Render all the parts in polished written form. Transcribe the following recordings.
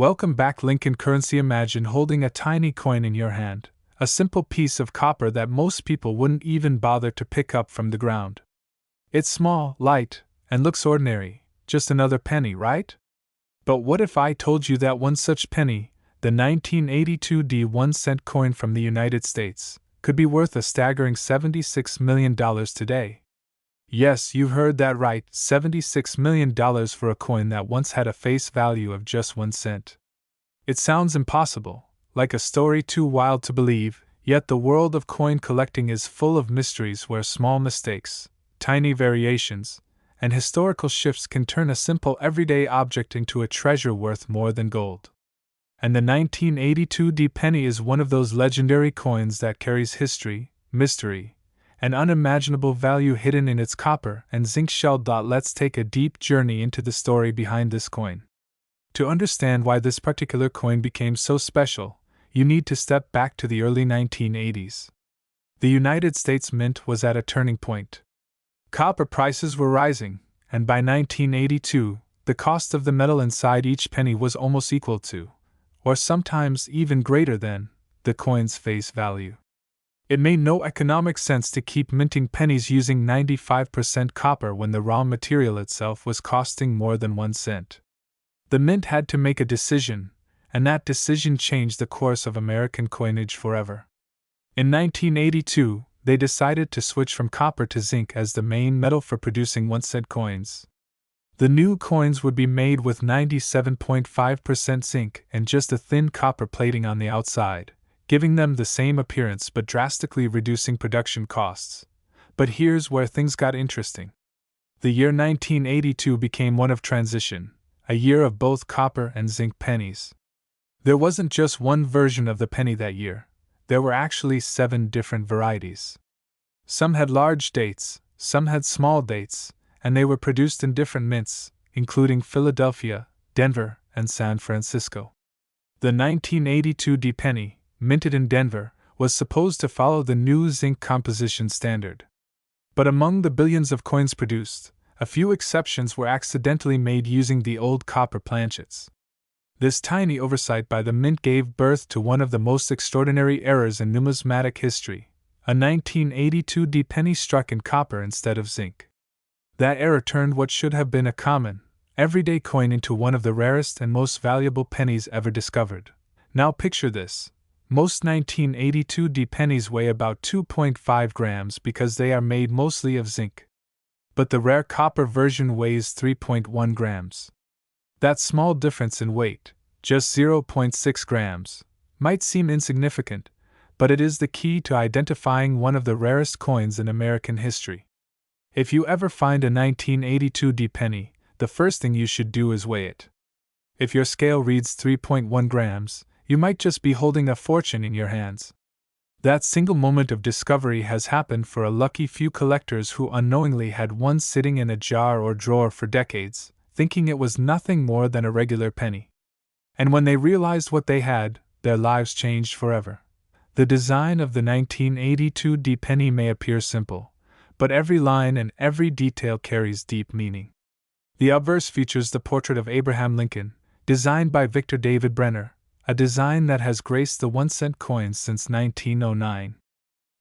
Welcome back, Lincoln Currency. Imagine holding a tiny coin in your hand, a simple piece of copper that most people wouldn't even bother to pick up from the ground. It's small, light, and looks ordinary, just another penny, right? But what if I told you that one such penny, the 1982 1-cent coin from the United States, could be worth a staggering $76 million today? Yes, you heard that right, $76 million for a coin that once had a face value of just 1 cent. It sounds impossible, like a story too wild to believe, yet the world of coin collecting is full of mysteries where small mistakes, tiny variations, and historical shifts can turn a simple everyday object into a treasure worth more than gold. And the 1982 penny is one of those legendary coins that carries history, mystery, and unimaginable value hidden in its copper and zinc shell. Let's take a deep journey into the story behind this coin. To understand why this particular coin became so special, you need to step back to the early 1980s. The United States Mint was at a turning point. Copper prices were rising, and by 1982, the cost of the metal inside each penny was almost equal to, or sometimes even greater than, the coin's face value. It made no economic sense to keep minting pennies using 95% copper when the raw material itself was costing more than 1 cent. The mint had to make a decision, and that decision changed the course of American coinage forever. In 1982, they decided to switch from copper to zinc as the main metal for producing 1-cent coins. The new coins would be made with 97.5% zinc and just a thin copper plating on the outside, giving them the same appearance but drastically reducing production costs. But here's where things got interesting. The year 1982 became one of transition, a year of both copper and zinc pennies. There wasn't just one version of the penny that year, there were actually 7 different varieties. Some had large dates, some had small dates, and they were produced in different mints, including Philadelphia, Denver, and San Francisco. The 1982 penny, minted in Denver, was supposed to follow the new zinc composition standard. But among the billions of coins produced, a few exceptions were accidentally made using the old copper planchets. This tiny oversight by the mint gave birth to one of the most extraordinary errors in numismatic history, a 1982 penny struck in copper instead of zinc. That error turned what should have been a common, everyday coin into one of the rarest and most valuable pennies ever discovered. Now picture this. Most 1982 pennies weigh about 2.5 grams because they are made mostly of zinc. But the rare copper version weighs 3.1 grams. That small difference in weight, just 0.6 grams, might seem insignificant, but it is the key to identifying one of the rarest coins in American history. If you ever find a 1982 penny, the first thing you should do is weigh it. If your scale reads 3.1 grams, you might just be holding a fortune in your hands. That single moment of discovery has happened for a lucky few collectors who unknowingly had one sitting in a jar or drawer for decades, thinking it was nothing more than a regular penny. And when they realized what they had, their lives changed forever. The design of the 1982 penny may appear simple, but every line and every detail carries deep meaning. The obverse features the portrait of Abraham Lincoln, designed by Victor David Brenner, a design that has graced the 1-cent coins since 1909.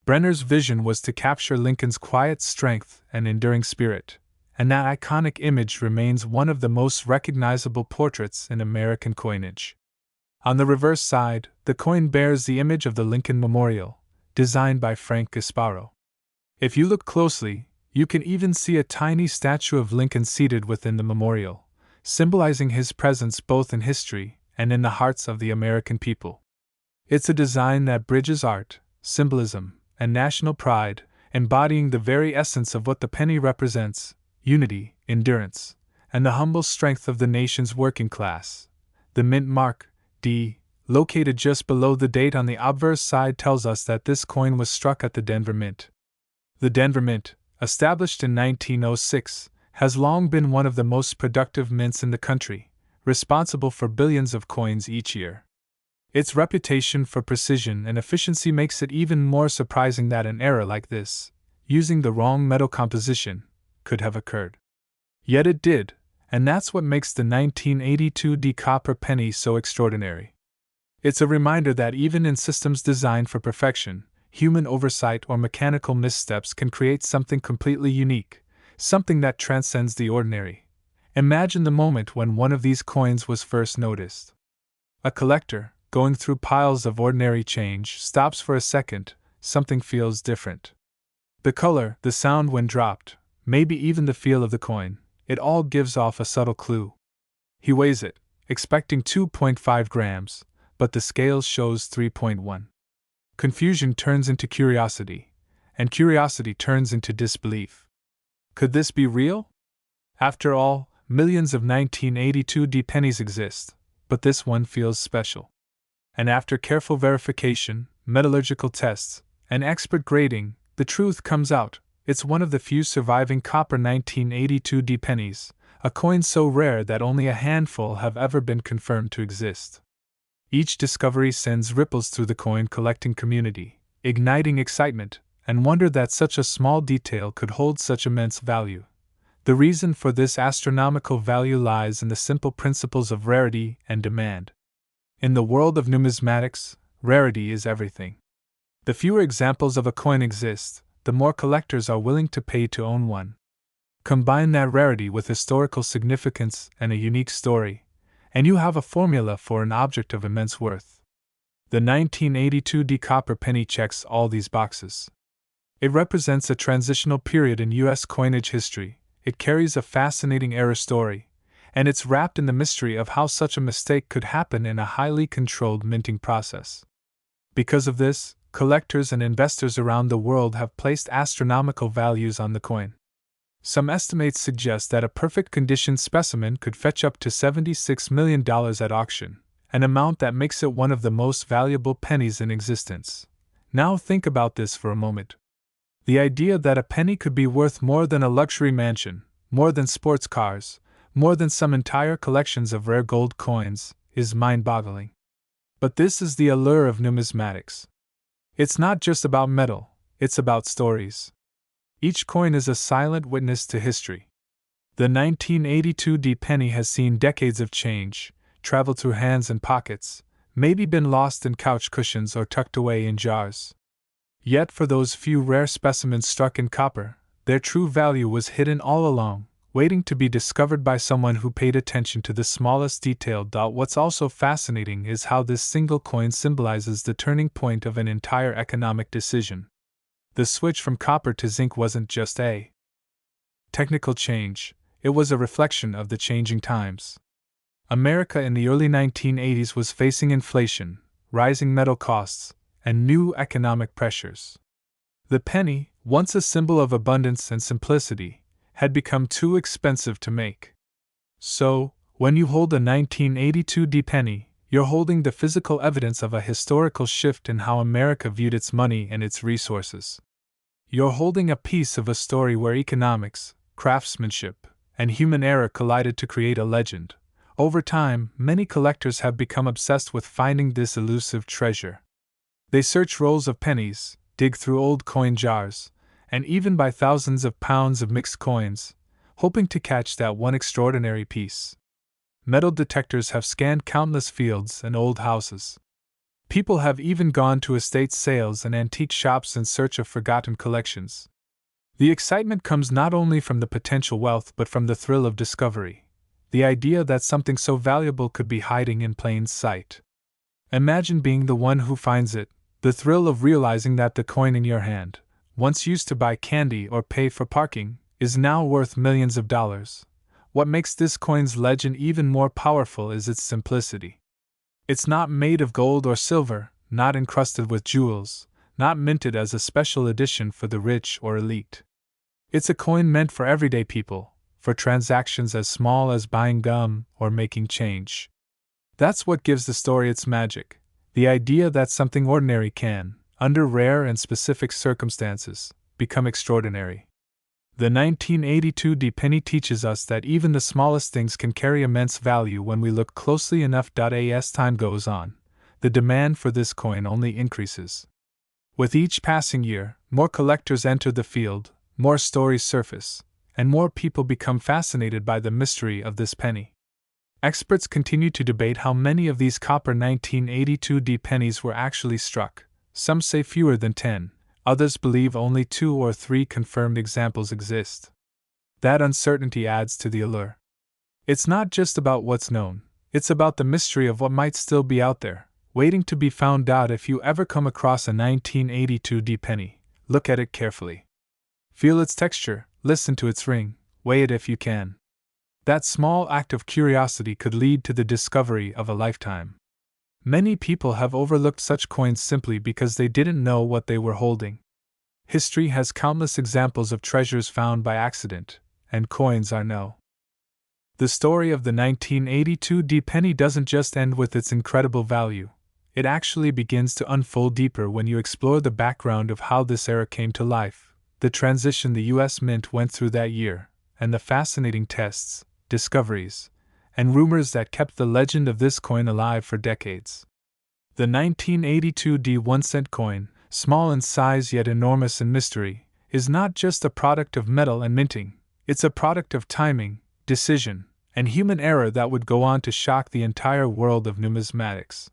Brenner's vision was to capture Lincoln's quiet strength and enduring spirit, and that iconic image remains one of the most recognizable portraits in American coinage. On the reverse side, the coin bears the image of the Lincoln Memorial, designed by Frank Gasparo. If you look closely, you can even see a tiny statue of Lincoln seated within the memorial, symbolizing his presence both in history and in the hearts of the American people. It's a design that bridges art, symbolism, and national pride, embodying the very essence of what the penny represents: unity, endurance, and the humble strength of the nation's working class. The mint mark, D, located just below the date on the obverse side, tells us that this coin was struck at the Denver Mint. The Denver Mint, established in 1906, has long been one of the most productive mints in the country, responsible for billions of coins each year. Its reputation for precision and efficiency makes it even more surprising that an error like this, using the wrong metal composition, could have occurred. Yet it did, And that's what makes the 1982 D copper penny so extraordinary. It's a reminder that even in systems designed for perfection, human oversight or mechanical missteps can create something completely unique, something that transcends the ordinary. Imagine the moment when one of these coins was first noticed. A collector, going through piles of ordinary change, stops for a second. Something feels different. The color, the sound when dropped, maybe even the feel of the coin, it all gives off a subtle clue. He weighs it, expecting 2.5 grams, but the scale shows 3.1. Confusion turns into curiosity, and curiosity turns into disbelief. Could this be real? After all, millions of 1982 D pennies exist, but this one feels special. And after careful verification, metallurgical tests, and expert grading, the truth comes out. It's one of the few surviving copper 1982 D pennies, a coin so rare that only a handful have ever been confirmed to exist. Each discovery sends ripples through the coin collecting community, igniting excitement and wonder that such a small detail could hold such immense value. The reason for this astronomical value lies in the simple principles of rarity and demand. In the world of numismatics, rarity is everything. The fewer examples of a coin exist, the more collectors are willing to pay to own one. Combine that rarity with historical significance and a unique story, and you have a formula for an object of immense worth. The 1982 D copper penny checks all these boxes. It represents a transitional period in U.S. coinage history, it carries a fascinating era story, and it's wrapped in the mystery of how such a mistake could happen in a highly controlled minting process. Because of this, collectors and investors around the world have placed astronomical values on the coin. Some estimates suggest that a perfect condition specimen could fetch up to $76 million at auction, an amount that makes it one of the most valuable pennies in existence. Now think about this for a moment. The idea that a penny could be worth more than a luxury mansion, more than sports cars, more than some entire collections of rare gold coins, is mind-boggling. But this is the allure of numismatics. It's not just about metal, it's about stories. Each coin is a silent witness to history. The 1982 D penny has seen decades of change, traveled through hands and pockets, maybe been lost in couch cushions or tucked away in jars. Yet for those few rare specimens struck in copper, their true value was hidden all along, waiting to be discovered by someone who paid attention to the smallest detail. What's also fascinating is how this single coin symbolizes the turning point of an entire economic decision. The switch from copper to zinc wasn't just a technical change, it was a reflection of the changing times. America in the early 1980s was facing inflation, rising metal costs, and new economic pressures. The penny, once a symbol of abundance and simplicity, had become too expensive to make. So, when you hold a 1982 D penny, you're holding the physical evidence of a historical shift in how America viewed its money and its resources. You're holding a piece of a story where economics, craftsmanship, and human error collided to create a legend. Over time, many collectors have become obsessed with finding this elusive treasure. They search rolls of pennies, dig through old coin jars, and even buy thousands of pounds of mixed coins, hoping to catch that one extraordinary piece. Metal detectors have scanned countless fields and old houses. People have even gone to estate sales and antique shops in search of forgotten collections. The excitement comes not only from the potential wealth but from the thrill of discovery, the idea that something so valuable could be hiding in plain sight. Imagine being the one who finds it, the thrill of realizing that the coin in your hand, once used to buy candy or pay for parking, is now worth millions of dollars. What makes this coin's legend even more powerful is its simplicity. It's not made of gold or silver, not encrusted with jewels, not minted as a special edition for the rich or elite. It's a coin meant for everyday people, for transactions as small as buying gum or making change. That's what gives the story its magic, the idea that something ordinary can, under rare and specific circumstances, become extraordinary. The 1982 D penny teaches us that even the smallest things can carry immense value when we look closely enough. As time goes on, the demand for this coin only increases. With each passing year, more collectors enter the field, more stories surface, and more people become fascinated by the mystery of this penny. Experts continue to debate how many of these copper 1982 pennies were actually struck. Some say fewer than 10, others believe only 2 or 3 confirmed examples exist. That uncertainty adds to the allure. It's not just about what's known, it's about the mystery of what might still be out there, waiting to be found out. If you ever come across a 1982 penny, look at it carefully. Feel its texture, listen to its ring, weigh it if you can. That small act of curiosity could lead to the discovery of a lifetime. Many people have overlooked such coins simply because they didn't know what they were holding. History has countless examples of treasures found by accident, and coins are no. The story of the 1982 penny doesn't just end with its incredible value. It actually begins to unfold deeper when you explore the background of how this era came to life, the transition the U.S. Mint went through that year, and the fascinating tests, discoveries, and rumors that kept the legend of this coin alive for decades. The 1982 1-cent coin, small in size yet enormous in mystery, is not just a product of metal and minting, it's a product of timing, decision, and human error that would go on to shock the entire world of numismatics.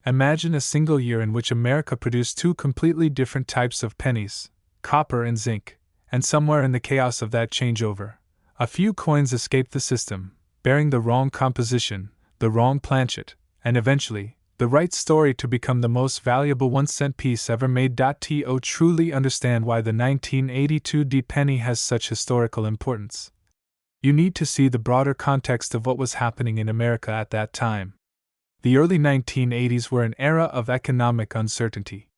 Imagine a single year in which America produced 2 completely different types of pennies, copper and zinc, and somewhere in the chaos of that changeover, a few coins escaped the system, bearing the wrong composition, the wrong planchet, and eventually, the right story to become the most valuable 1-cent piece ever made. To truly understand why the 1982 penny has such historical importance, you need to see the broader context of what was happening in America at that time. The early 1980s were an era of economic uncertainty.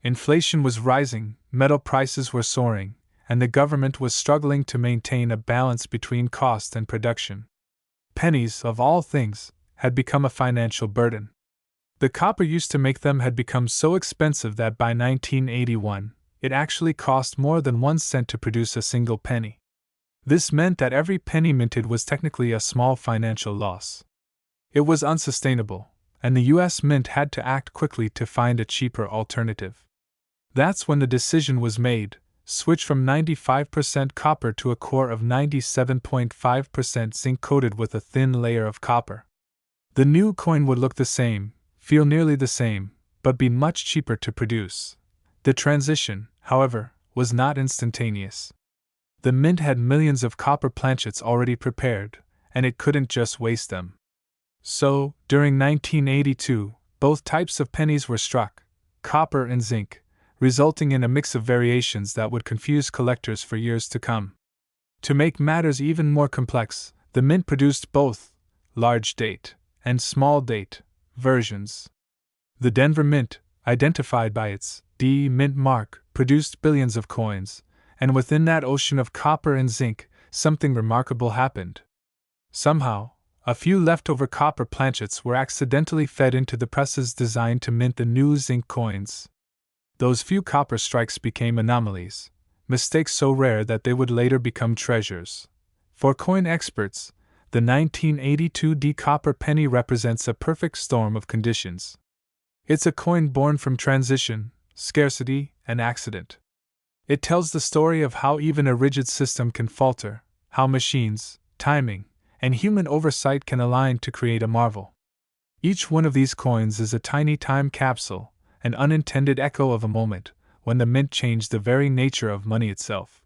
Inflation was rising, metal prices were soaring, and the government was struggling to maintain a balance between cost and production. Pennies, of all things, had become a financial burden. The copper used to make them had become so expensive that by 1981, it actually cost more than 1 cent to produce a single penny. This meant that every penny minted was technically a small financial loss. It was unsustainable, and the U.S. Mint had to act quickly to find a cheaper alternative. That's when the decision was made: switch from 95% copper to a core of 97.5% zinc coated with a thin layer of copper. The new coin would look the same, feel nearly the same, but be much cheaper to produce. The transition, however, was not instantaneous. The Mint had millions of copper planchets already prepared, and it couldn't just waste them. So, during 1982, both types of pennies were struck, copper and zinc, resulting in a mix of variations that would confuse collectors for years to come. To make matters even more complex, the Mint produced both large date and small date versions. The Denver Mint, identified by its D Mint mark, produced billions of coins, and within that ocean of copper and zinc, something remarkable happened. Somehow, a few leftover copper planchets were accidentally fed into the presses designed to mint the new zinc coins. Those few copper strikes became anomalies, mistakes so rare that they would later become treasures. For coin experts, the 1982 copper penny represents a perfect storm of conditions. It's a coin born from transition, scarcity, and accident. It tells the story of how even a rigid system can falter, how machines, timing, and human oversight can align to create a marvel. Each one of these coins is a tiny time capsule, an unintended echo of a moment when the Mint changed the very nature of money itself.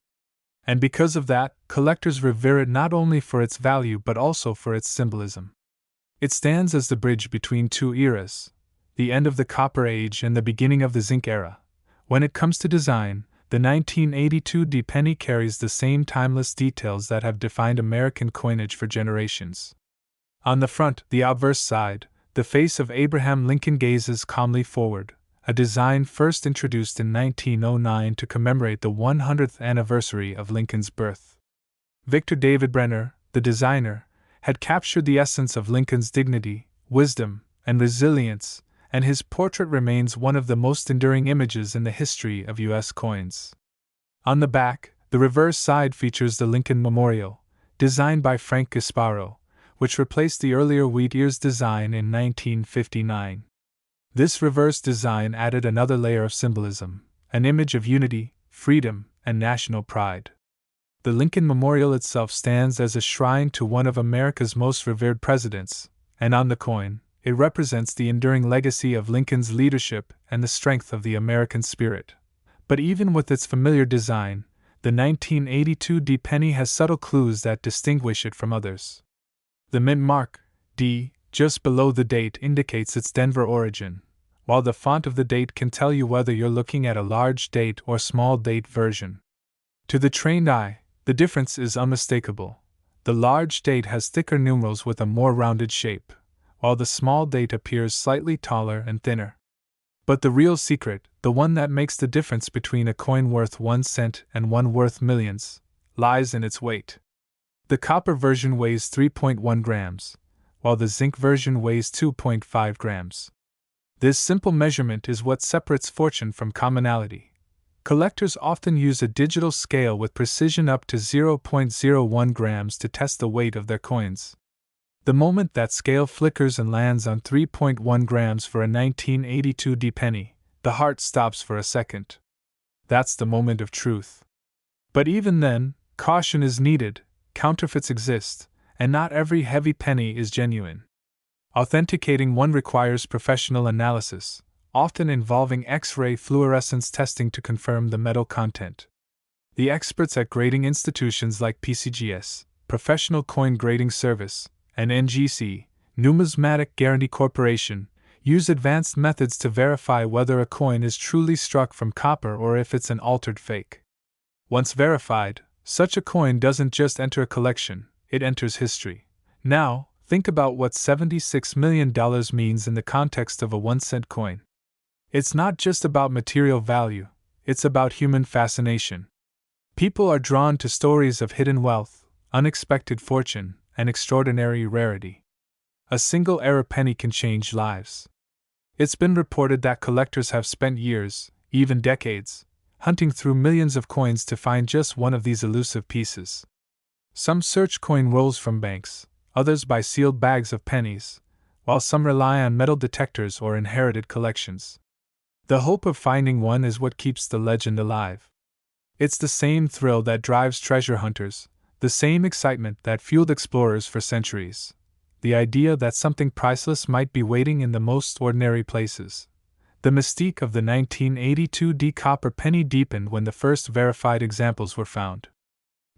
And because of that, collectors revere it not only for its value but also for its symbolism. It stands as the bridge between 2 eras, the end of the Copper Age and the beginning of the Zinc Era. When it comes to design, the 1982 penny carries the same timeless details that have defined American coinage for generations. On the front, the obverse side, the face of Abraham Lincoln gazes calmly forward, a design first introduced in 1909 to commemorate the 100th anniversary of Lincoln's birth. Victor David Brenner, the designer, had captured the essence of Lincoln's dignity, wisdom, and resilience, and his portrait remains one of the most enduring images in the history of U.S. coins. On the back, the reverse side features the Lincoln Memorial, designed by Frank Gasparo, which replaced the earlier wheat ears design in 1959. This reverse design added another layer of symbolism, an image of unity, freedom, and national pride. The Lincoln Memorial itself stands as a shrine to one of America's most revered presidents, and on the coin, it represents the enduring legacy of Lincoln's leadership and the strength of the American spirit. But even with its familiar design, the 1982 D penny has subtle clues that distinguish it from others. The mint mark, D, just below the date indicates its Denver origin, while the font of the date can tell you whether you're looking at a large date or small date version. To the trained eye, the difference is unmistakable. The large date has thicker numerals with a more rounded shape, while the small date appears slightly taller and thinner. But the real secret, the one that makes the difference between a coin worth 1 cent and one worth millions, lies in its weight. The copper version weighs 3.1 grams, while the zinc version weighs 2.5 grams. This simple measurement is what separates fortune from commonality. Collectors often use a digital scale with precision up to 0.01 grams to test the weight of their coins. The moment that scale flickers and lands on 3.1 grams for a 1982 D penny, the heart stops for a second. That's the moment of truth. But even then, caution is needed. Counterfeits exist, and not every heavy penny is genuine. Authenticating one requires professional analysis, often involving X-ray fluorescence testing to confirm the metal content. The experts at grading institutions like PCGS, Professional Coin Grading Service, and NGC, Numismatic Guarantee Corporation, use advanced methods to verify whether a coin is truly struck from copper or if it's an altered fake. Once verified, such a coin doesn't just enter a collection, it enters history. Now, think about what $76 million means in the context of a 1-cent coin. It's not just about material value, it's about human fascination. People are drawn to stories of hidden wealth, unexpected fortune, and extraordinary rarity. A single error penny can change lives. It's been reported that collectors have spent years, even decades, hunting through millions of coins to find just one of these elusive pieces. Some search coin rolls from banks, others buy sealed bags of pennies, while some rely on metal detectors or inherited collections. The hope of finding one is what keeps the legend alive. It's the same thrill that drives treasure hunters, the same excitement that fueled explorers for centuries. The idea that something priceless might be waiting in the most ordinary places. The mystique of the 1982 D copper penny deepened when the first verified examples were found.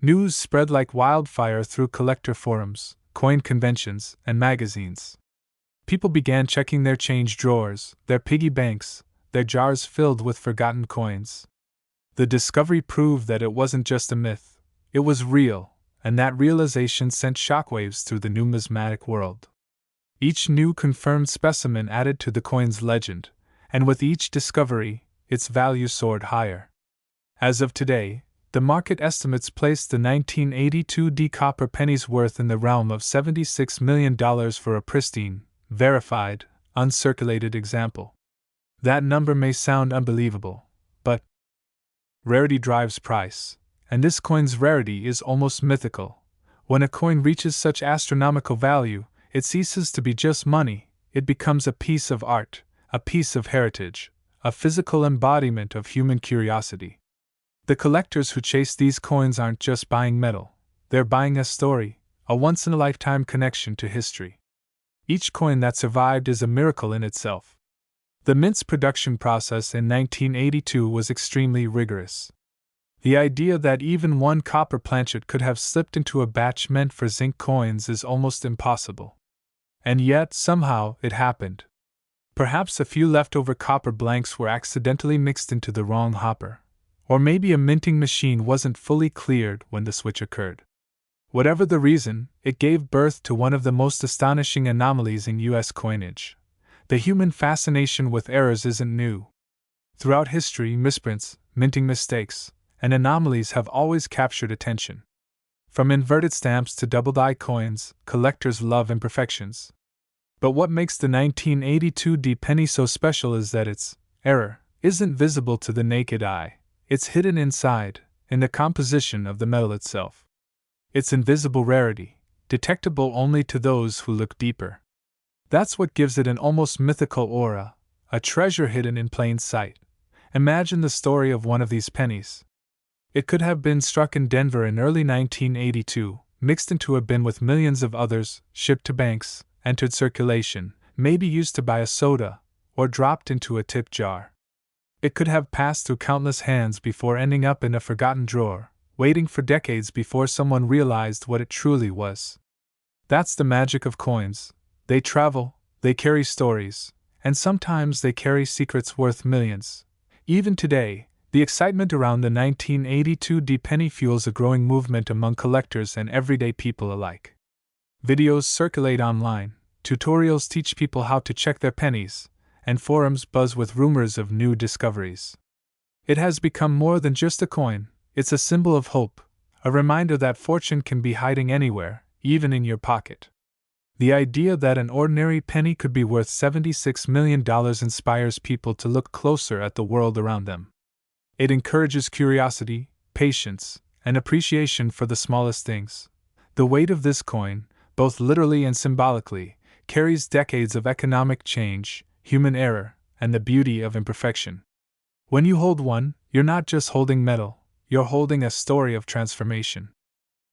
News spread like wildfire through collector forums, coin conventions, and magazines. People began checking their change drawers, their piggy banks, their jars filled with forgotten coins. The discovery proved that it wasn't just a myth, it was real, and that realization sent shockwaves through the numismatic world. Each new confirmed specimen added to the coin's legend, and with each discovery, its value soared higher. As of today, the market estimates place the 1982 D copper penny's worth in the realm of $76 million for a pristine, verified, uncirculated example. That number may sound unbelievable, but rarity drives price, and this coin's rarity is almost mythical. When a coin reaches such astronomical value, it ceases to be just money, it becomes a piece of art, a piece of heritage, a physical embodiment of human curiosity. The collectors who chase these coins aren't just buying metal, they're buying a story, a once-in-a-lifetime connection to history. Each coin that survived is a miracle in itself. The mint's production process in 1982 was extremely rigorous. The idea that even one copper planchet could have slipped into a batch meant for zinc coins is almost impossible. And yet, somehow, it happened. Perhaps a few leftover copper blanks were accidentally mixed into the wrong hopper. Or maybe a minting machine wasn't fully cleared when the switch occurred. Whatever the reason, it gave birth to one of the most astonishing anomalies in U.S. coinage. The human fascination with errors isn't new. Throughout history, misprints, minting mistakes, and anomalies have always captured attention. From inverted stamps to double-die coins, collectors love imperfections. But what makes the 1982 D penny so special is that its error isn't visible to the naked eye. It's hidden inside, in the composition of the metal itself. It's invisible rarity, detectable only to those who look deeper. That's what gives it an almost mythical aura, a treasure hidden in plain sight. Imagine the story of one of these pennies. It could have been struck in Denver in early 1982, mixed into a bin with millions of others, shipped to banks, entered circulation, maybe used to buy a soda, or dropped into a tip jar. It could have passed through countless hands before ending up in a forgotten drawer, waiting for decades before someone realized what it truly was. That's the magic of coins. They travel, they carry stories, and sometimes they carry secrets worth millions. Even today, the excitement around the 1982 penny fuels a growing movement among collectors and everyday people alike. Videos circulate online, tutorials teach people how to check their pennies, and forums buzz with rumors of new discoveries. It has become more than just a coin, it's a symbol of hope, a reminder that fortune can be hiding anywhere, even in your pocket. The idea that an ordinary penny could be worth $76 million inspires people to look closer at the world around them. It encourages curiosity, patience, and appreciation for the smallest things. The weight of this coin, both literally and symbolically, carries decades of economic change, human error, and the beauty of imperfection. When you hold one, you're not just holding metal, you're holding a story of transformation.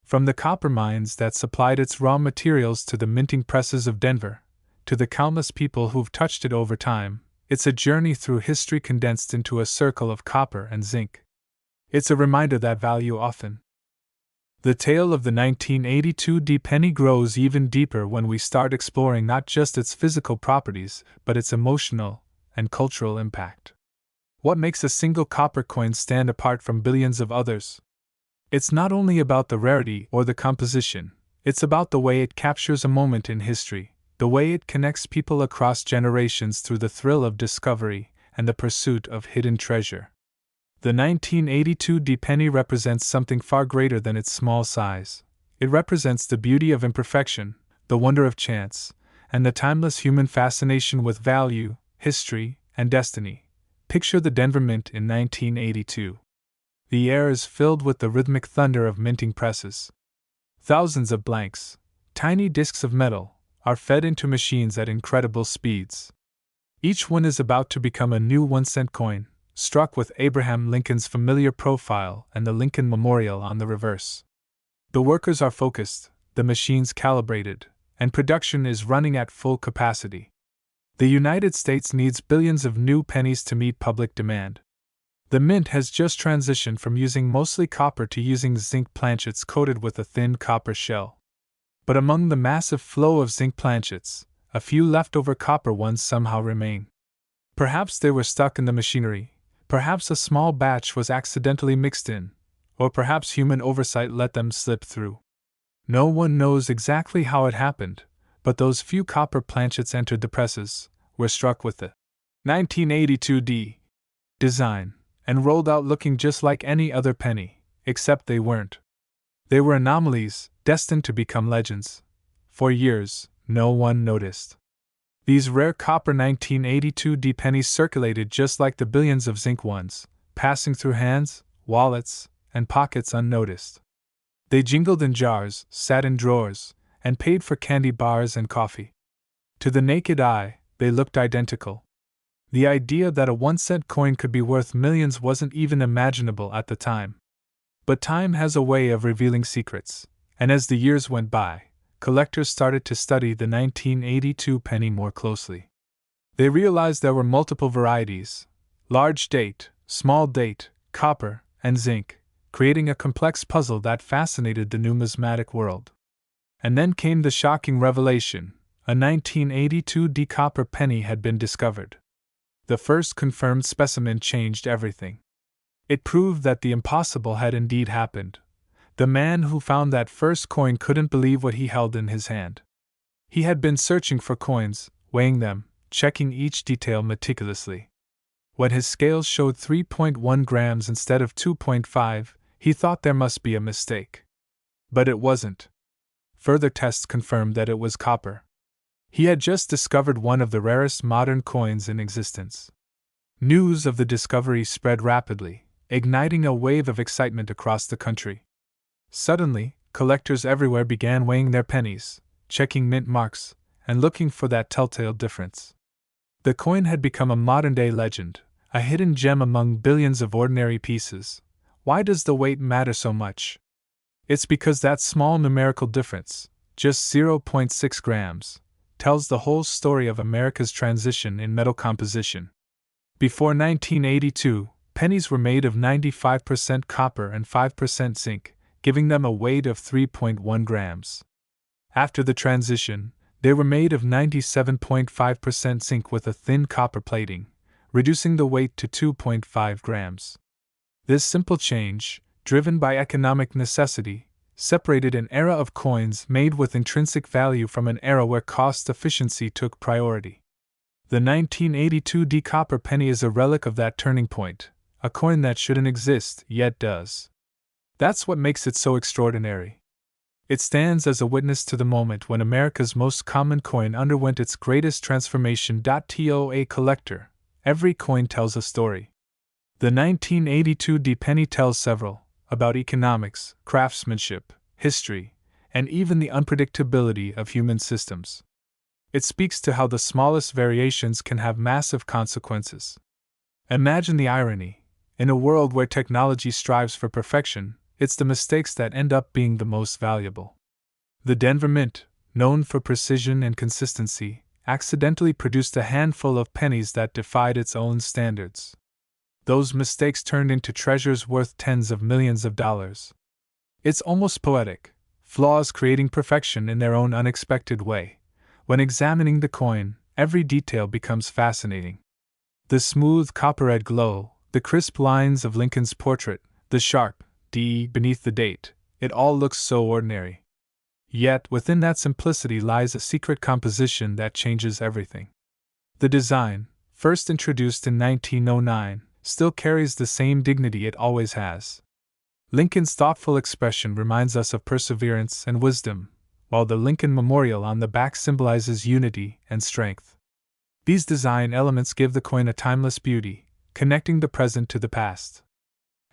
From the copper mines that supplied its raw materials to the minting presses of Denver, to the countless people who've touched it over time, it's a journey through history condensed into a circle of copper and zinc. It's a reminder that value often. The tale of the 1982 penny grows even deeper when we start exploring not just its physical properties, but its emotional and cultural impact. What makes a single copper coin stand apart from billions of others? It's not only about the rarity or the composition, it's about the way it captures a moment in history, the way it connects people across generations through the thrill of discovery and the pursuit of hidden treasure. The 1982 penny represents something far greater than its small size. It represents the beauty of imperfection, the wonder of chance, and the timeless human fascination with value, history, and destiny. Picture the Denver Mint in 1982. The air is filled with the rhythmic thunder of minting presses. Thousands of blanks, tiny discs of metal, are fed into machines at incredible speeds. Each one is about to become a new 1-cent coin, struck with Abraham Lincoln's familiar profile and the Lincoln Memorial on the reverse. The workers are focused, the machines calibrated, and production is running at full capacity. The United States needs billions of new pennies to meet public demand. The mint has just transitioned from using mostly copper to using zinc planchets coated with a thin copper shell. But among the massive flow of zinc planchets, a few leftover copper ones somehow remain. Perhaps they were stuck in the machinery. Perhaps a small batch was accidentally mixed in, or perhaps human oversight let them slip through. No one knows exactly how it happened, but those few copper planchets entered the presses, were struck with the 1982 design, and rolled out looking just like any other penny, except they weren't. They were anomalies, destined to become legends. For years, no one noticed. These rare copper 1982 pennies circulated just like the billions of zinc ones, passing through hands, wallets, and pockets unnoticed. They jingled in jars, sat in drawers, and paid for candy bars and coffee. To the naked eye, they looked identical. The idea that a 1-cent coin could be worth millions wasn't even imaginable at the time. But time has a way of revealing secrets, and as the years went by, collectors started to study the 1982 penny more closely. They realized there were multiple varieties: large date, small date, copper, and zinc, creating a complex puzzle that fascinated the numismatic world. And then came the shocking revelation: a 1982 copper penny had been discovered. The first confirmed specimen changed everything. It proved that the impossible had indeed happened. The man who found that first coin couldn't believe what he held in his hand. He had been searching for coins, weighing them, checking each detail meticulously. When his scales showed 3.1 grams instead of 2.5, he thought there must be a mistake. But it wasn't. Further tests confirmed that it was copper. He had just discovered one of the rarest modern coins in existence. News of the discovery spread rapidly, igniting a wave of excitement across the country. Suddenly, collectors everywhere began weighing their pennies, checking mint marks, and looking for that telltale difference. The coin had become a modern-day legend, a hidden gem among billions of ordinary pieces, Why does the weight matter so much? It's because that small numerical difference, just 0.6 grams, tells the whole story of America's transition in metal composition. Before 1982, pennies were made of 95% copper and 5% zinc, giving them a weight of 3.1 grams. After the transition, they were made of 97.5% zinc with a thin copper plating, reducing the weight to 2.5 grams. This simple change, driven by economic necessity, separated an era of coins made with intrinsic value from an era where cost efficiency took priority. The 1982 D-copper penny is a relic of that turning point, a coin that shouldn't exist, yet does. That's what makes it so extraordinary. It stands as a witness to the moment when America's most common coin underwent its greatest transformation. To a collector, every coin tells a story. The 1982 D penny tells several, about economics, craftsmanship, history, and even the unpredictability of human systems. It speaks to how the smallest variations can have massive consequences. Imagine the irony. In a world where technology strives for perfection, it's the mistakes that end up being the most valuable. The Denver Mint, known for precision and consistency, accidentally produced a handful of pennies that defied its own standards. Those mistakes turned into treasures worth tens of millions of dollars. It's almost poetic, flaws creating perfection in their own unexpected way. When examining the coin, every detail becomes fascinating. The smooth copper-red glow, the crisp lines of Lincoln's portrait, the sharp D beneath the date, it all looks so ordinary. Yet within that simplicity lies a secret composition that changes everything. The design, first introduced in 1909, still carries the same dignity it always has. Lincoln's thoughtful expression reminds us of perseverance and wisdom, while the Lincoln Memorial on the back symbolizes unity and strength. These design elements give the coin a timeless beauty, connecting the present to the past.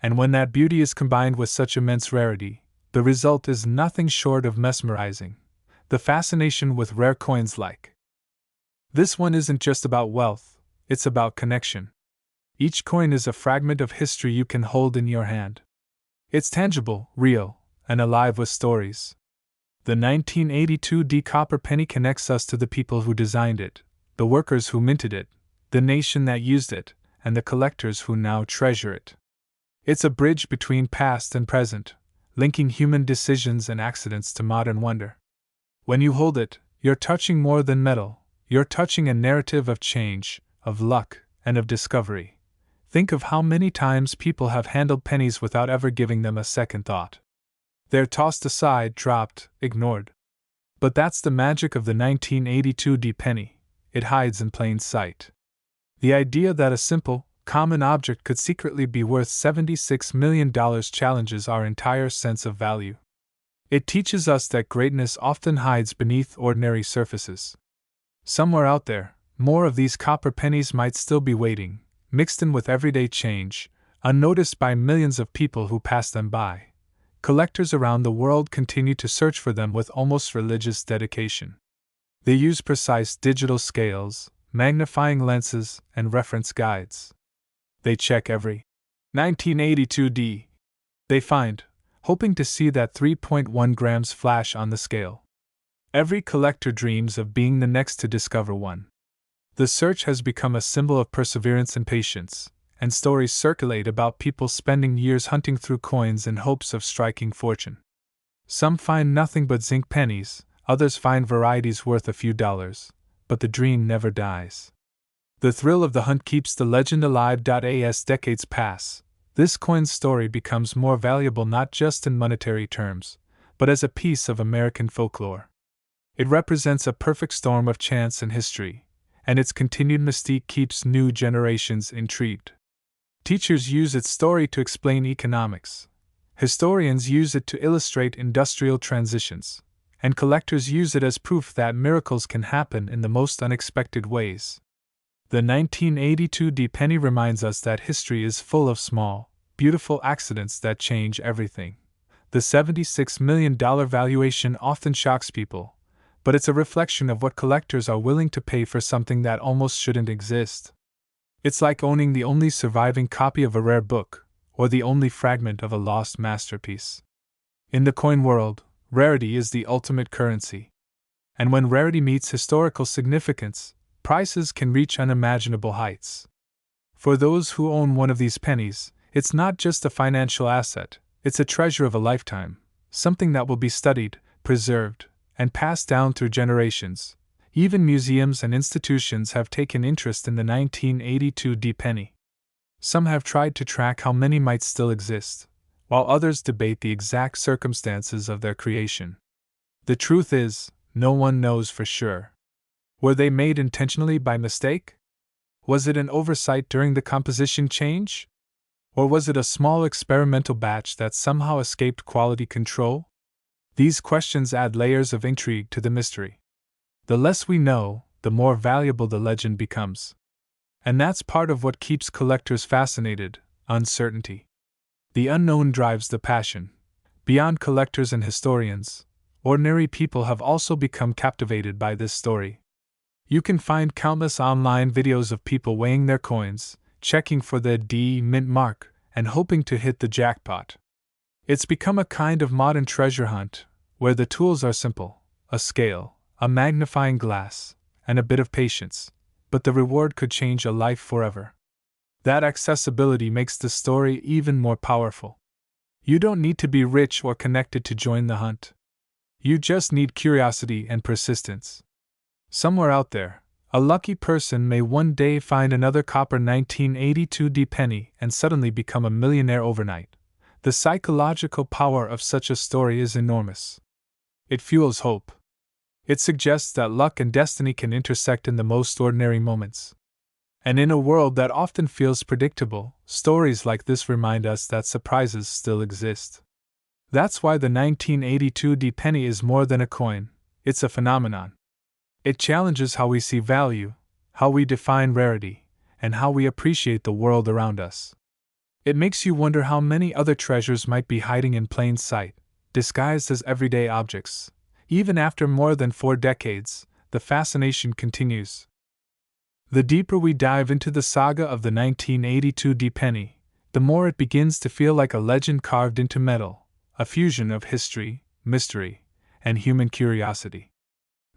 And when that beauty is combined with such immense rarity, the result is nothing short of mesmerizing. The fascination with rare coins like this one isn't just about wealth, it's about connection. Each coin is a fragment of history you can hold in your hand. It's tangible, real, and alive with stories. The 1982 D-copper penny connects us to the people who designed it, the workers who minted it, the nation that used it, and the collectors who now treasure it. It's a bridge between past and present, linking human decisions and accidents to modern wonder. When you hold it, you're touching more than metal, you're touching a narrative of change, of luck, and of discovery. Think of how many times people have handled pennies without ever giving them a second thought. They're tossed aside, dropped, ignored. But that's the magic of the 1982 D penny. It hides in plain sight. The idea that a simple, common object could secretly be worth $76 million challenges our entire sense of value. It teaches us that greatness often hides beneath ordinary surfaces. Somewhere out there, more of these copper pennies might still be waiting, mixed in with everyday change, unnoticed by millions of people who pass them by. Collectors around the world continue to search for them with almost religious dedication. They use precise digital scales, magnifying lenses, and reference guides. They check every 1982 D they find, hoping to see that 3.1 grams flash on the scale. Every collector dreams of being the next to discover one. The search has become a symbol of perseverance and patience, and stories circulate about people spending years hunting through coins in hopes of striking fortune. Some find nothing but zinc pennies, others find varieties worth a few dollars, but the dream never dies. The thrill of the hunt keeps the legend alive. As decades pass, this coin's story becomes more valuable not just in monetary terms, but as a piece of American folklore. It represents a perfect storm of chance and history, and its continued mystique keeps new generations intrigued. Teachers use its story to explain economics. Historians use it to illustrate industrial transitions, and collectors use it as proof that miracles can happen in the most unexpected ways. The 1982 D penny reminds us that history is full of small, beautiful accidents that change everything. The $76 million valuation often shocks people, but it's a reflection of what collectors are willing to pay for something that almost shouldn't exist. It's like owning the only surviving copy of a rare book, or the only fragment of a lost masterpiece. In the coin world, rarity is the ultimate currency. And when rarity meets historical significance, prices can reach unimaginable heights. For those who own one of these pennies, it's not just a financial asset, it's a treasure of a lifetime, something that will be studied, preserved, and passed down through generations. Even museums and institutions have taken interest in the 1982 D penny. Some have tried to track how many might still exist, while others debate the exact circumstances of their creation. The truth is, no one knows for sure. Were they made intentionally by mistake? Was it an oversight during the composition change? Or was it a small experimental batch that somehow escaped quality control? These questions add layers of intrigue to the mystery. The less we know, the more valuable the legend becomes. And that's part of what keeps collectors fascinated: uncertainty. The unknown drives the passion. Beyond collectors and historians, ordinary people have also become captivated by this story. You can find countless online videos of people weighing their coins, checking for the D mint mark, and hoping to hit the jackpot. It's become a kind of modern treasure hunt, where the tools are simple: a scale, a magnifying glass, and a bit of patience, but the reward could change a life forever. That accessibility makes the story even more powerful. You don't need to be rich or connected to join the hunt. You just need curiosity and persistence. Somewhere out there, a lucky person may one day find another copper 1982 D penny and suddenly become a millionaire overnight. The psychological power of such a story is enormous. It fuels hope. It suggests that luck and destiny can intersect in the most ordinary moments. And in a world that often feels predictable, stories like this remind us that surprises still exist. That's why the 1982 D penny is more than a coin, it's a phenomenon. It challenges how we see value, how we define rarity, and how we appreciate the world around us. It makes you wonder how many other treasures might be hiding in plain sight, disguised as everyday objects. Even after more than 4 decades, the fascination continues. The deeper we dive into the saga of the 1982 D penny, the more it begins to feel like a legend carved into metal, a fusion of history, mystery, and human curiosity.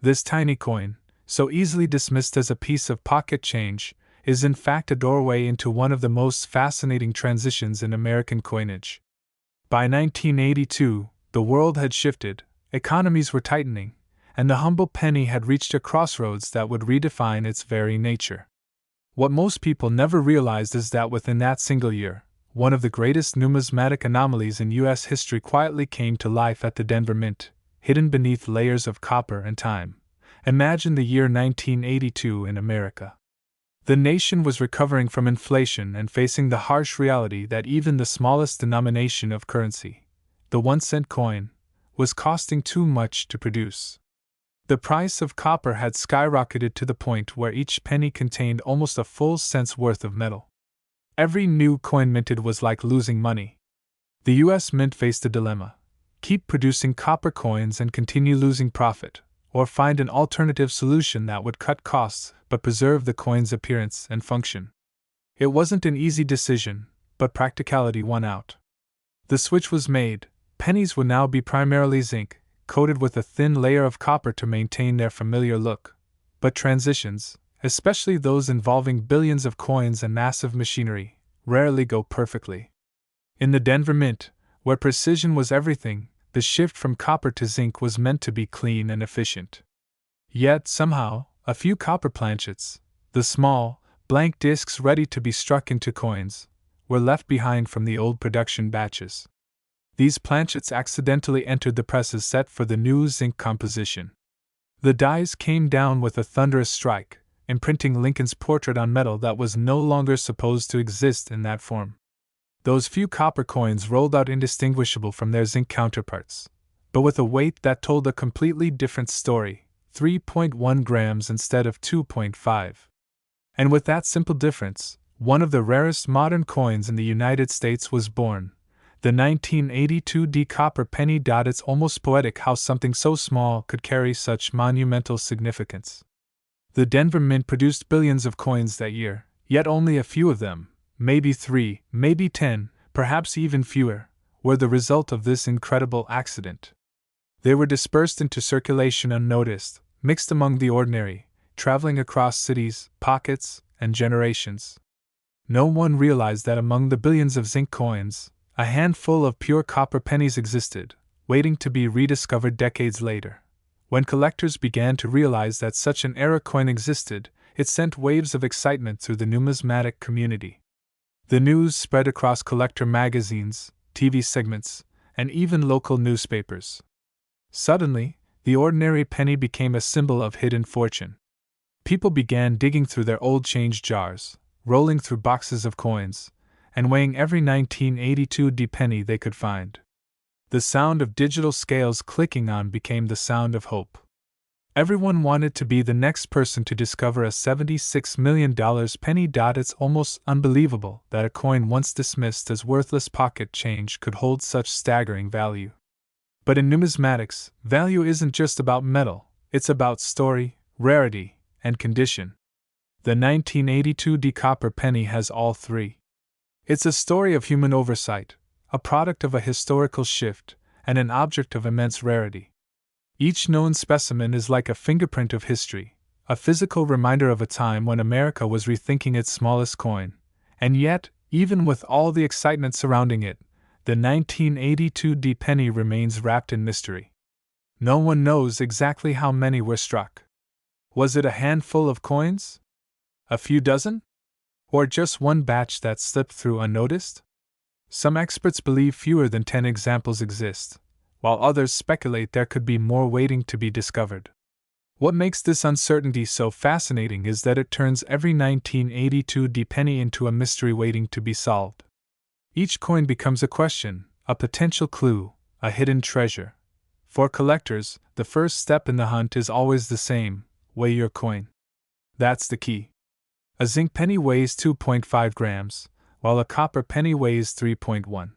This tiny coin, so easily dismissed as a piece of pocket change, is in fact a doorway into one of the most fascinating transitions in American coinage. By 1982, the world had shifted, economies were tightening, and the humble penny had reached a crossroads that would redefine its very nature. What most people never realized is that within that single year, one of the greatest numismatic anomalies in U.S. history quietly came to life at the Denver Mint, hidden beneath layers of copper and time. Imagine the year 1982 in America. The nation was recovering from inflation and facing the harsh reality that even the smallest denomination of currency, the 1-cent coin, was costing too much to produce. The price of copper had skyrocketed to the point where each penny contained almost a full cent's worth of metal. Every new coin minted was like losing money. The U.S. Mint faced a dilemma: keep producing copper coins and continue losing profit, or find an alternative solution that would cut costs but preserve the coin's appearance and function. It wasn't an easy decision, but practicality won out. The switch was made. Pennies would now be primarily zinc, coated with a thin layer of copper to maintain their familiar look. But transitions, especially those involving billions of coins and massive machinery, rarely go perfectly. In the Denver Mint, where precision was everything, the shift from copper to zinc was meant to be clean and efficient. Yet, somehow, a few copper planchets, the small, blank discs ready to be struck into coins, were left behind from the old production batches. These planchets accidentally entered the presses set for the new zinc composition. The dies came down with a thunderous strike, imprinting Lincoln's portrait on metal that was no longer supposed to exist in that form. Those few copper coins rolled out indistinguishable from their zinc counterparts, but with a weight that told a completely different story: 3.1 grams instead of 2.5. And with that simple difference, one of the rarest modern coins in the United States was born. The 1982 D copper penny. It's almost poetic how something so small could carry such monumental significance. The Denver Mint produced billions of coins that year, yet only a few of them, maybe 3, maybe 10, perhaps even fewer, were the result of this incredible accident. They were dispersed into circulation unnoticed, mixed among the ordinary, traveling across cities, pockets, and generations. No one realized that among the billions of zinc coins, a handful of pure copper pennies existed, waiting to be rediscovered decades later. When collectors began to realize that such an era coin existed, it sent waves of excitement through the numismatic community. The news spread across collector magazines, TV segments, and even local newspapers. Suddenly, the ordinary penny became a symbol of hidden fortune. People began digging through their old change jars, rolling through boxes of coins, and weighing every 1982 penny they could find. The sound of digital scales clicking on became the sound of hope. Everyone wanted to be the next person to discover a $76 million penny. It's almost unbelievable that a coin once dismissed as worthless pocket change could hold such staggering value. But in numismatics, value isn't just about metal, it's about story, rarity, and condition. The 1982 copper penny has all three. It's a story of human oversight, a product of a historical shift, and an object of immense rarity. Each known specimen is like a fingerprint of history, a physical reminder of a time when America was rethinking its smallest coin. And yet, even with all the excitement surrounding it, the 1982 penny remains wrapped in mystery. No one knows exactly how many were struck. Was it a handful of coins? A few dozen? Or just one batch that slipped through unnoticed? Some experts believe fewer than 10 examples exist, while others speculate there could be more waiting to be discovered. What makes this uncertainty so fascinating is that it turns every 1982 penny into a mystery waiting to be solved. Each coin becomes a question, a potential clue, a hidden treasure. For collectors, the first step in the hunt is always the same: weigh your coin. That's the key. A zinc penny weighs 2.5 grams, while a copper penny weighs 3.1.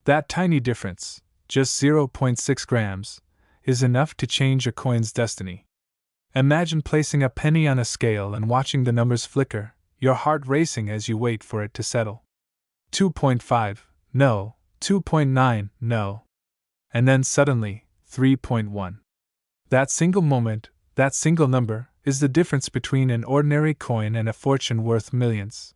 That tiny difference, just 0.6 grams, is enough to change a coin's destiny. Imagine placing a penny on a scale and watching the numbers flicker, your heart racing as you wait for it to settle. 2.5, no. 2.9, no. And then suddenly, 3.1. That single moment, that single number, is the difference between an ordinary coin and a fortune worth millions.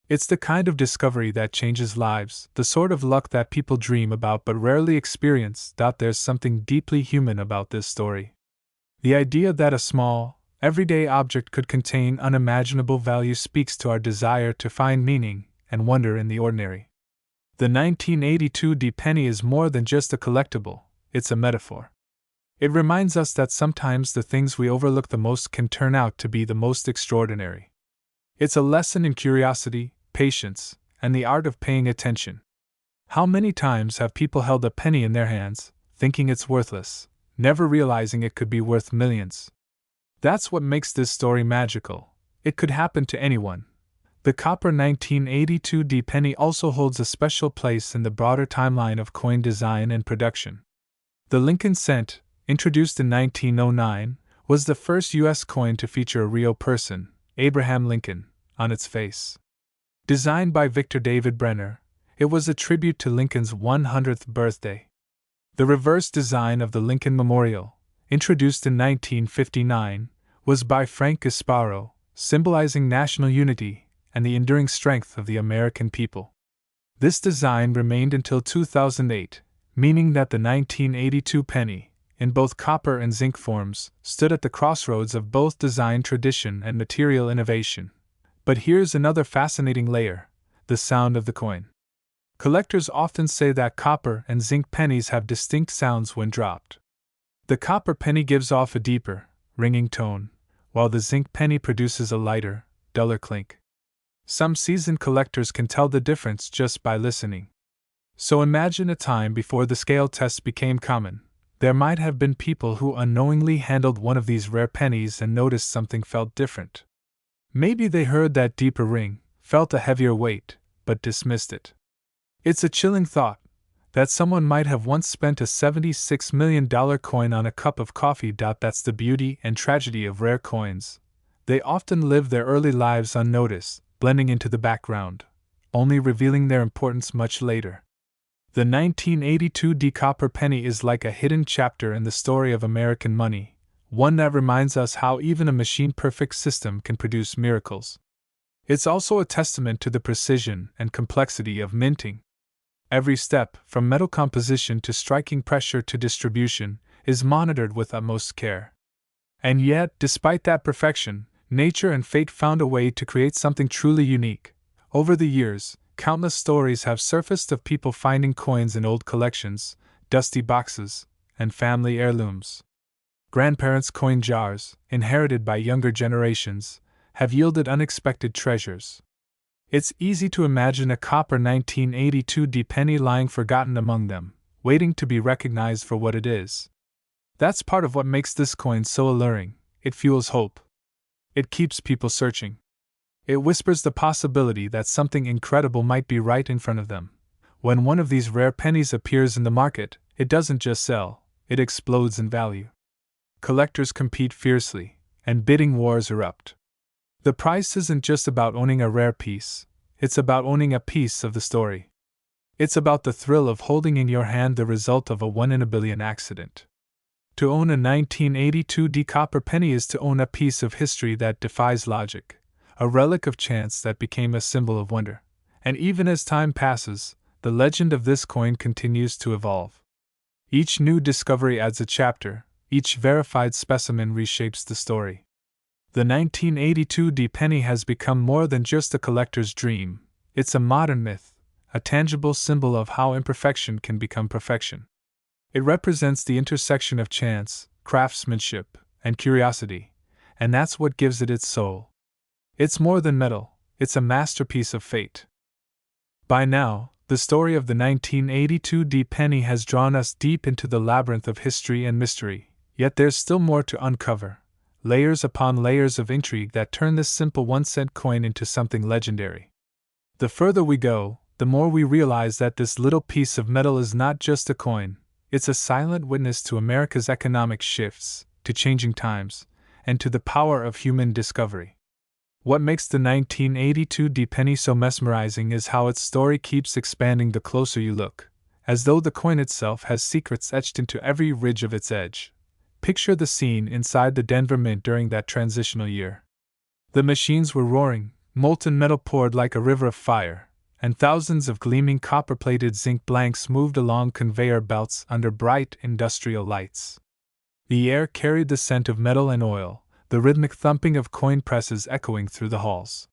It's the kind of discovery that changes lives, the sort of luck that people dream about but rarely experience. There's something deeply human about this story. The idea that a small, everyday object could contain unimaginable value speaks to our desire to find meaning and wonder in the ordinary. The 1982 penny is more than just a collectible, it's a metaphor. It reminds us that sometimes the things we overlook the most can turn out to be the most extraordinary. It's a lesson in curiosity, patience, and the art of paying attention. How many times have people held a penny in their hands, thinking it's worthless, never realizing it could be worth millions? That's what makes this story magical. It could happen to anyone. The copper 1982 penny also holds a special place in the broader timeline of coin design and production. The Lincoln cent, introduced in 1909, was the first U.S. coin to feature a real person, Abraham Lincoln, on its face. Designed by Victor David Brenner, it was a tribute to Lincoln's 100th birthday. The reverse design of the Lincoln Memorial, introduced in 1959, was by Frank Gasparo, symbolizing national unity and the enduring strength of the American people. This design remained until 2008, meaning that the 1982 penny, in both copper and zinc forms, stood at the crossroads of both design tradition and material innovation. But here's another fascinating layer: the sound of the coin. Collectors often say that copper and zinc pennies have distinct sounds when dropped. The copper penny gives off a deeper, ringing tone, while the zinc penny produces a lighter, duller clink. Some seasoned collectors can tell the difference just by listening. So imagine a time before the scale tests became common. There might have been people who unknowingly handled one of these rare pennies and noticed something felt different. Maybe they heard that deeper ring, felt a heavier weight, but dismissed it. It's a chilling thought, that someone might have once spent a $76 million coin on a cup of coffee. That's the beauty and tragedy of rare coins. They often live their early lives unnoticed, blending into the background, only revealing their importance much later. The 1982 D copper penny is like a hidden chapter in the story of American money, one that reminds us how even a machine-perfect system can produce miracles. It's also a testament to the precision and complexity of minting. Every step, from metal composition to striking pressure to distribution, is monitored with utmost care. And yet, despite that perfection, nature and fate found a way to create something truly unique. Over the years, countless stories have surfaced of people finding coins in old collections, dusty boxes, and family heirlooms. Grandparents' coin jars, inherited by younger generations, have yielded unexpected treasures. It's easy to imagine a copper 1982 D penny lying forgotten among them, waiting to be recognized for what it is. That's part of what makes this coin so alluring. It fuels hope. It keeps people searching. It whispers the possibility that something incredible might be right in front of them. When one of these rare pennies appears in the market, it doesn't just sell, it explodes in value. Collectors compete fiercely, and bidding wars erupt. The price isn't just about owning a rare piece, it's about owning a piece of the story. It's about the thrill of holding in your hand the result of a one-in-a-billion accident. To own a 1982 D copper penny is to own a piece of history that defies logic, a relic of chance that became a symbol of wonder. And even as time passes, the legend of this coin continues to evolve. Each new discovery adds a chapter, each verified specimen reshapes the story. The 1982 D penny has become more than just a collector's dream, it's a modern myth, a tangible symbol of how imperfection can become perfection. It represents the intersection of chance, craftsmanship, and curiosity, and that's what gives it its soul. It's more than metal, it's a masterpiece of fate. By now, the story of the 1982 D penny has drawn us deep into the labyrinth of history and mystery, yet there's still more to uncover, layers upon layers of intrigue that turn this simple 1-cent coin into something legendary. The further we go, the more we realize that this little piece of metal is not just a coin, it's a silent witness to America's economic shifts, to changing times, and to the power of human discovery. What makes the 1982 D penny so mesmerizing is how its story keeps expanding the closer you look, as though the coin itself has secrets etched into every ridge of its edge. Picture the scene inside the Denver Mint during that transitional year. The machines were roaring, molten metal poured like a river of fire, and thousands of gleaming copper-plated zinc blanks moved along conveyor belts under bright industrial lights. The air carried the scent of metal and oil, the rhythmic thumping of coin presses echoing through the halls.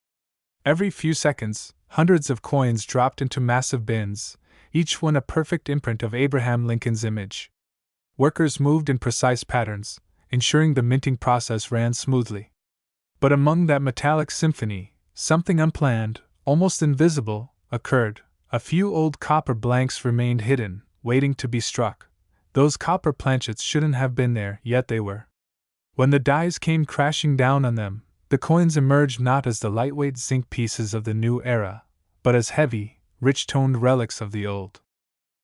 Every few seconds, hundreds of coins dropped into massive bins, each one a perfect imprint of Abraham Lincoln's image. Workers moved in precise patterns, ensuring the minting process ran smoothly. But among that metallic symphony, something unplanned, almost invisible, occurred. A few old copper blanks remained hidden, waiting to be struck. Those copper planchets shouldn't have been there, yet they were. When the dies came crashing down on them, the coins emerged not as the lightweight zinc pieces of the new era, but as heavy, rich-toned relics of the old.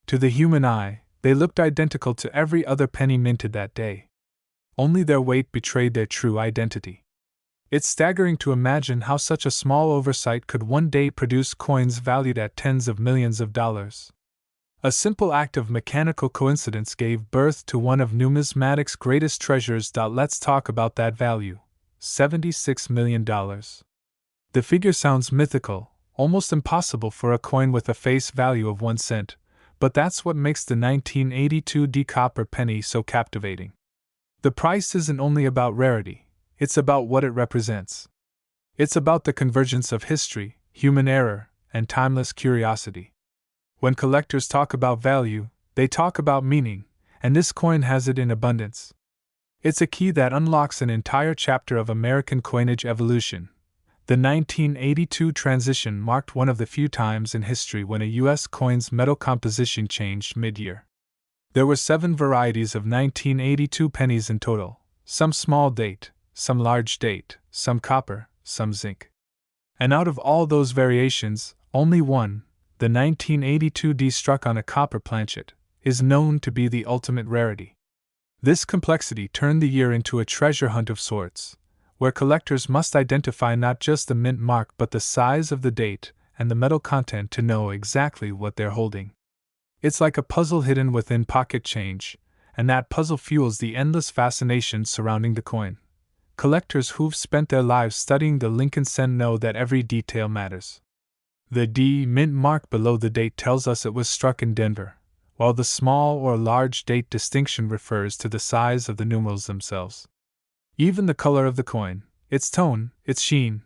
To the human eye, they looked identical to every other penny minted that day. Only their weight betrayed their true identity. It's staggering to imagine how such a small oversight could one day produce coins valued at tens of millions of dollars. A simple act of mechanical coincidence gave birth to one of numismatic's greatest treasures. Let's talk about that value: $76 million. The figure sounds mythical, almost impossible for a coin with a face value of 1 cent, but that's what makes the 1982 D copper penny so captivating. The price isn't only about rarity, it's about what it represents. It's about the convergence of history, human error, and timeless curiosity. When collectors talk about value, they talk about meaning, and this coin has it in abundance. It's a key that unlocks an entire chapter of American coinage evolution. The 1982 transition marked one of the few times in history when a U.S. coin's metal composition changed mid-year. There were 7 varieties of 1982 pennies in total, some small date, some large date, some copper, some zinc. And out of all those variations, only one, the 1982 D struck on a copper planchet, is known to be the ultimate rarity. This complexity turned the year into a treasure hunt of sorts, where collectors must identify not just the mint mark but the size of the date and the metal content to know exactly what they're holding. It's like a puzzle hidden within pocket change, and that puzzle fuels the endless fascination surrounding the coin. Collectors who've spent their lives studying the Lincoln cent know that every detail matters. The D mint mark below the date tells us it was struck in Denver, while the small or large date distinction refers to the size of the numerals themselves. Even the color of the coin, its tone, its sheen,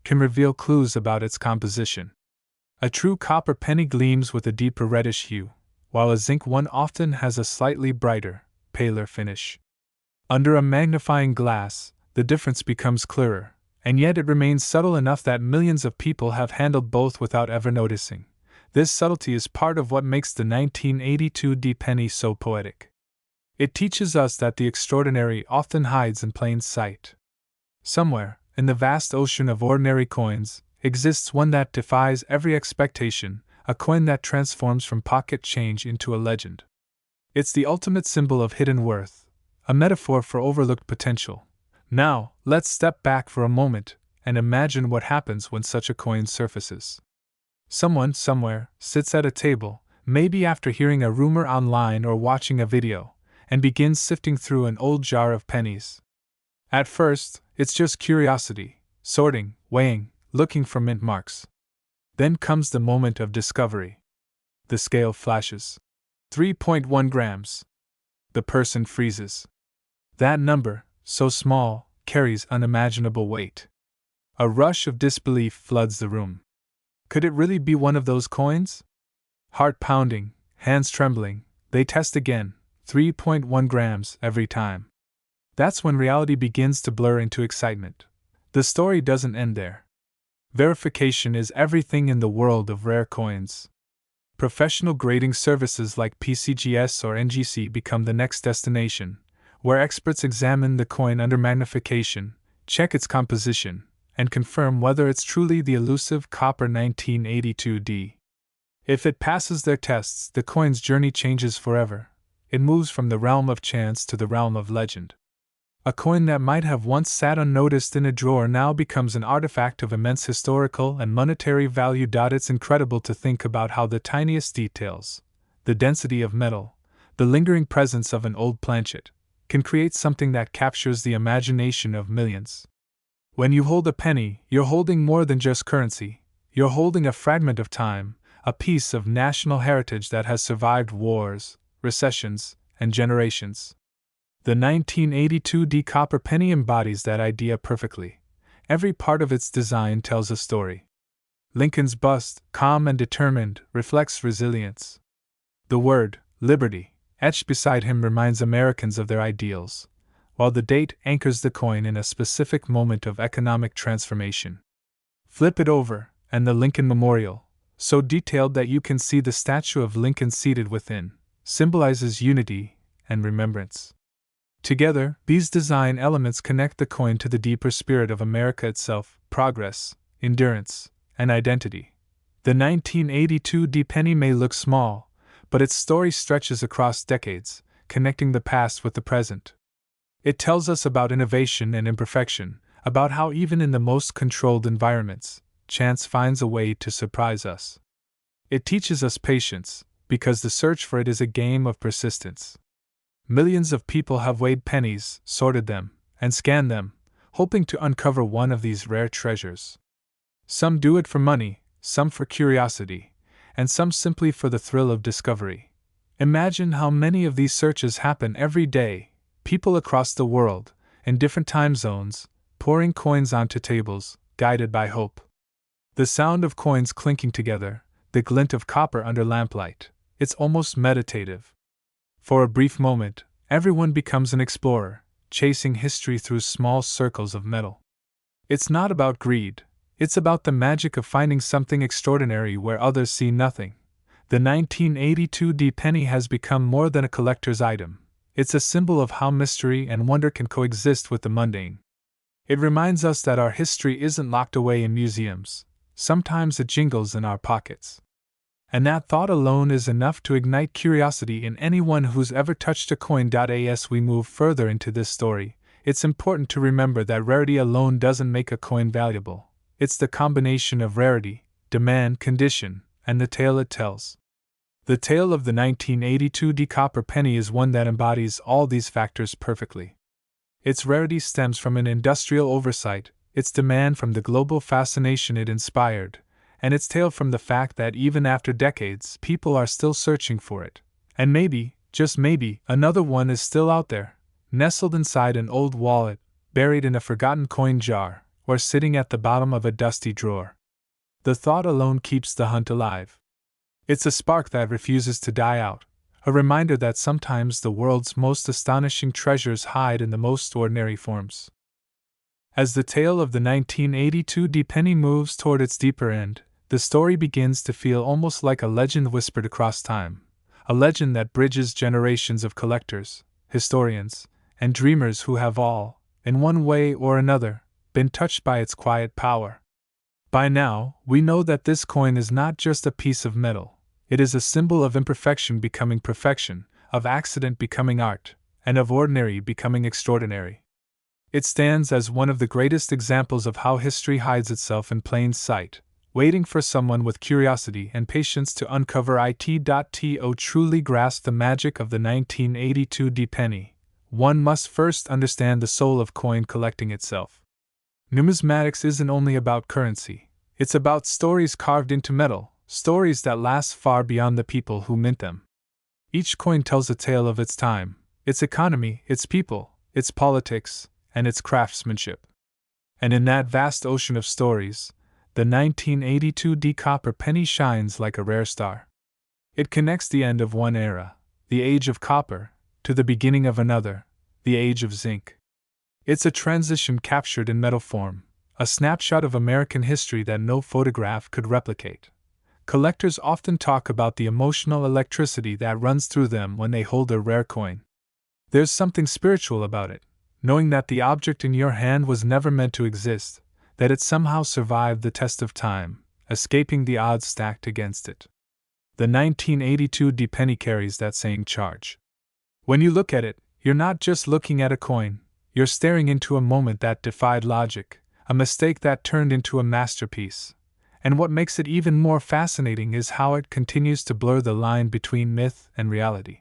can reveal clues about its composition. A true copper penny gleams with a deeper reddish hue, while a zinc one often has a slightly brighter, paler finish. Under a magnifying glass, the difference becomes clearer, and yet it remains subtle enough that millions of people have handled both without ever noticing. This subtlety is part of what makes the 1982 D penny so poetic. It teaches us that the extraordinary often hides in plain sight. Somewhere, in the vast ocean of ordinary coins, exists one that defies every expectation, a coin that transforms from pocket change into a legend. It's the ultimate symbol of hidden worth, a metaphor for overlooked potential. Now, let's step back for a moment and imagine what happens when such a coin surfaces. Someone, somewhere, sits at a table, maybe after hearing a rumor online or watching a video, and begins sifting through an old jar of pennies. At first, it's just curiosity, sorting, weighing, looking for mint marks. Then comes the moment of discovery. The scale flashes. 3.1 grams. The person freezes. That number, so small, carries unimaginable weight. A rush of disbelief floods the room. Could it really be one of those coins? Heart pounding, hands trembling, they test again, 3.1 grams every time. That's when reality begins to blur into excitement. The story doesn't end there. Verification is everything in the world of rare coins. Professional grading services like PCGS or NGC become the next destination, where experts examine the coin under magnification, check its composition, and confirm whether it's truly the elusive copper 1982D. If it passes their tests, the coin's journey changes forever. It moves from the realm of chance to the realm of legend. A coin that might have once sat unnoticed in a drawer now becomes an artifact of immense historical and monetary value. It's incredible to think about how the tiniest details, the density of metal, the lingering presence of an old planchet, can create something that captures the imagination of millions. When you hold a penny, you're holding more than just currency. You're holding a fragment of time, a piece of national heritage that has survived wars, recessions, and generations. The 1982 D copper penny embodies that idea perfectly. Every part of its design tells a story. Lincoln's bust, calm and determined, reflects resilience. The word, liberty, etched beside him reminds Americans of their ideals, while the date anchors the coin in a specific moment of economic transformation. Flip it over, and the Lincoln Memorial, so detailed that you can see the statue of Lincoln seated within, symbolizes unity and remembrance. Together, these design elements connect the coin to the deeper spirit of America itself, progress, endurance, and identity. The 1982 D penny may look small, but its story stretches across decades, connecting the past with the present. It tells us about innovation and imperfection, about how even in the most controlled environments, chance finds a way to surprise us. It teaches us patience, because the search for it is a game of persistence. Millions of people have weighed pennies, sorted them, and scanned them, hoping to uncover one of these rare treasures. Some do it for money, some for curiosity, and some simply for the thrill of discovery. Imagine how many of these searches happen every day, people across the world, in different time zones, pouring coins onto tables, guided by hope. The sound of coins clinking together, the glint of copper under lamplight, it's almost meditative. For a brief moment, everyone becomes an explorer, chasing history through small circles of metal. It's not about greed, it's about the magic of finding something extraordinary where others see nothing. The 1982 D penny has become more than a collector's item. It's a symbol of how mystery and wonder can coexist with the mundane. It reminds us that our history isn't locked away in museums. Sometimes it jingles in our pockets. And that thought alone is enough to ignite curiosity in anyone who's ever touched a coin. As we move further into this story, it's important to remember that rarity alone doesn't make a coin valuable. It's the combination of rarity, demand, condition, and the tale it tells. The tale of the 1982 D copper penny is one that embodies all these factors perfectly. Its rarity stems from an industrial oversight, its demand from the global fascination it inspired, and its tale from the fact that even after decades, people are still searching for it. And maybe, just maybe, another one is still out there, nestled inside an old wallet, buried in a forgotten coin jar, or sitting at the bottom of a dusty drawer. The thought alone keeps the hunt alive. It's a spark that refuses to die out, a reminder that sometimes the world's most astonishing treasures hide in the most ordinary forms. As the tale of the 1982 D penny moves toward its deeper end, the story begins to feel almost like a legend whispered across time, a legend that bridges generations of collectors, historians, and dreamers who have all, in one way or another, been touched by its quiet power. By now, we know that this coin is not just a piece of metal, it is a symbol of imperfection becoming perfection, of accident becoming art, and of ordinary becoming extraordinary. It stands as one of the greatest examples of how history hides itself in plain sight, waiting for someone with curiosity and patience to uncover it. To truly grasp the magic of the 1982 D penny, one must first understand the soul of coin collecting itself. Numismatics isn't only about currency, it's about stories carved into metal, stories that last far beyond the people who mint them. Each coin tells a tale of its time, its economy, its people, its politics, and its craftsmanship. And in that vast ocean of stories, the 1982 D copper penny shines like a rare star. It connects the end of one era, the age of copper, to the beginning of another, the age of zinc. It's a transition captured in metal form, a snapshot of American history that no photograph could replicate. Collectors often talk about the emotional electricity that runs through them when they hold a rare coin. There's something spiritual about it, knowing that the object in your hand was never meant to exist, that it somehow survived the test of time, escaping the odds stacked against it. The 1982 D penny carries that same charge. When you look at it, you're not just looking at a coin, you're staring into a moment that defied logic, a mistake that turned into a masterpiece. And what makes it even more fascinating is how it continues to blur the line between myth and reality.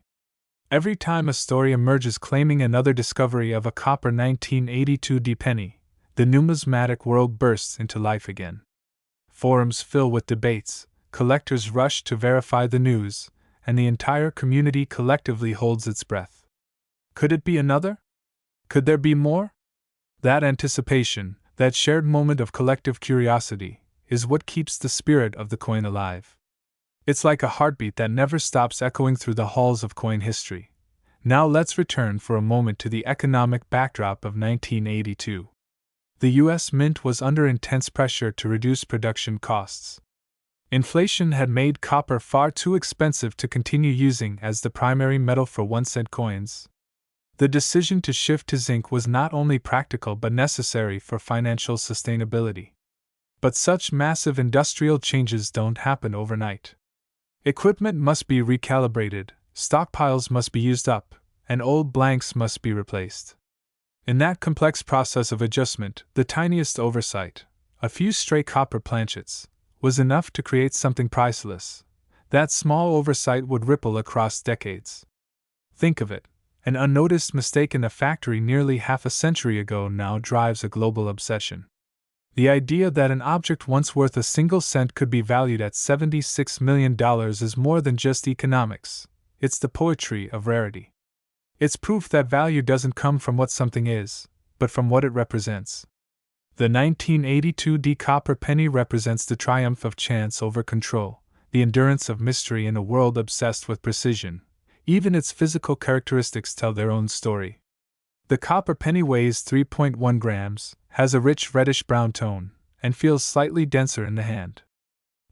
Every time a story emerges claiming another discovery of a copper 1982 D penny, the numismatic world bursts into life again. Forums fill with debates, collectors rush to verify the news, and the entire community collectively holds its breath. Could it be another? Could there be more? That anticipation, that shared moment of collective curiosity, is what keeps the spirit of the coin alive. It's like a heartbeat that never stops echoing through the halls of coin history. Now let's return for a moment to the economic backdrop of 1982. The U.S. Mint was under intense pressure to reduce production costs. Inflation had made copper far too expensive to continue using as the primary metal for 1-cent coins. The decision to shift to zinc was not only practical but necessary for financial sustainability. But such massive industrial changes don't happen overnight. Equipment must be recalibrated, stockpiles must be used up, and old blanks must be replaced. In that complex process of adjustment, the tiniest oversight, a few stray copper planchets, was enough to create something priceless. That small oversight would ripple across decades. Think of it. An unnoticed mistake in a factory nearly half a century ago now drives a global obsession. The idea that an object once worth a single cent could be valued at $76 million is more than just economics. It's the poetry of rarity. It's proof that value doesn't come from what something is, but from what it represents. The 1982 D copper penny represents the triumph of chance over control, the endurance of mystery in a world obsessed with precision. Even its physical characteristics tell their own story. The copper penny weighs 3.1 grams, has a rich reddish-brown tone, and feels slightly denser in the hand.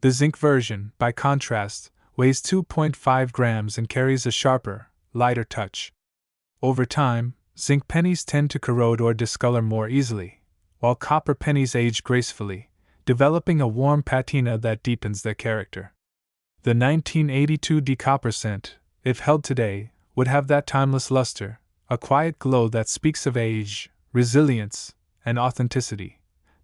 The zinc version, by contrast, weighs 2.5 grams and carries a sharper, lighter touch. Over time, zinc pennies tend to corrode or discolor more easily, while copper pennies age gracefully, developing a warm patina that deepens their character. The 1982 D copper cent, if held today, would have that timeless luster, a quiet glow that speaks of age, resilience, and authenticity.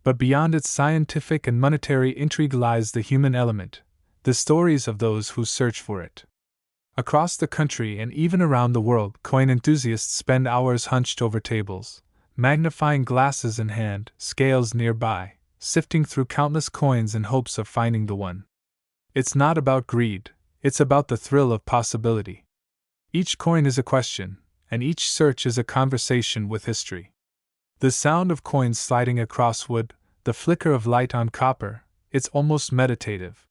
But beyond its scientific and monetary intrigue lies the human element, the stories of those who search for it. Across the country and even around the world, coin enthusiasts spend hours hunched over tables, magnifying glasses in hand, scales nearby, sifting through countless coins in hopes of finding the one. It's not about greed, it's about the thrill of possibility. Each coin is a question, and each search is a conversation with history. The sound of coins sliding across wood, the flicker of light on copper, it's almost meditative.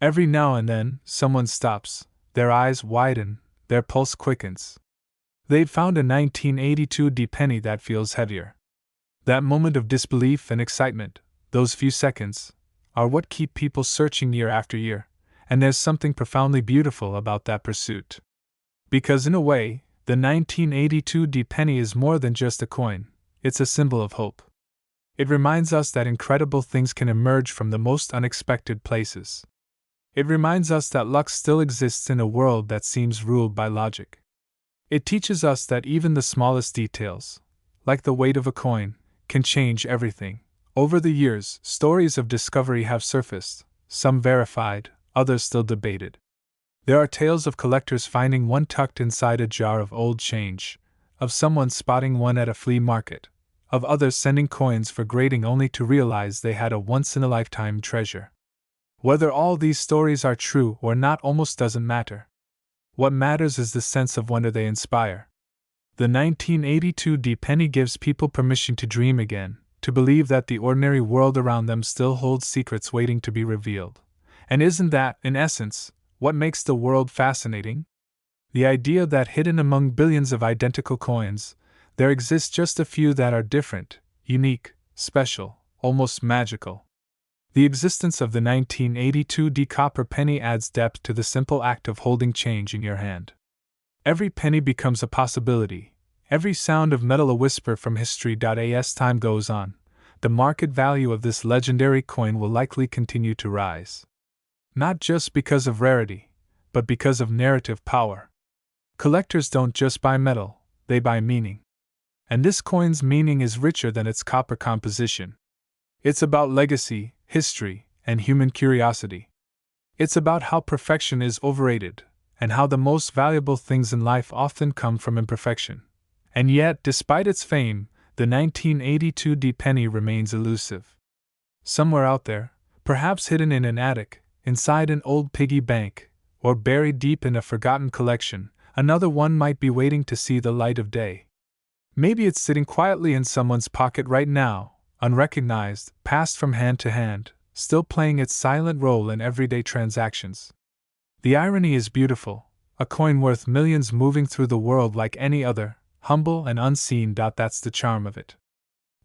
Every now and then, someone stops, their eyes widen, their pulse quickens. They've found a 1982 penny that feels heavier. That moment of disbelief and excitement, those few seconds, are what keep people searching year after year, and there's something profoundly beautiful about that pursuit. Because in a way, the 1982 penny is more than just a coin, it's a symbol of hope. It reminds us that incredible things can emerge from the most unexpected places. It reminds us that luck still exists in a world that seems ruled by logic. It teaches us that even the smallest details, like the weight of a coin, can change everything. Over the years, stories of discovery have surfaced, some verified, others still debated. There are tales of collectors finding one tucked inside a jar of old change, of someone spotting one at a flea market, of others sending coins for grading only to realize they had a once-in-a-lifetime treasure. Whether all these stories are true or not almost doesn't matter. What matters is the sense of wonder they inspire. The 1982 penny gives people permission to dream again, to believe that the ordinary world around them still holds secrets waiting to be revealed. And isn't that, in essence, what makes the world fascinating? The idea that hidden among billions of identical coins, there exist just a few that are different, unique, special, almost magical. The existence of the 1982 copper penny adds depth to the simple act of holding change in your hand. Every penny becomes a possibility, every sound of metal a whisper from history. As time goes on, the market value of this legendary coin will likely continue to rise. Not just because of rarity, but because of narrative power. Collectors don't just buy metal, they buy meaning. And this coin's meaning is richer than its copper composition. It's about legacy, history, and human curiosity. It's about how perfection is overrated, and how the most valuable things in life often come from imperfection. And yet, despite its fame, the 1982 penny remains elusive. Somewhere out there, perhaps hidden in an attic, inside an old piggy bank, or buried deep in a forgotten collection, another one might be waiting to see the light of day. Maybe it's sitting quietly in someone's pocket right now, unrecognized, passed from hand to hand, still playing its silent role in everyday transactions. The irony is beautiful, a coin worth millions moving through the world like any other, humble and unseen. That's the charm of it.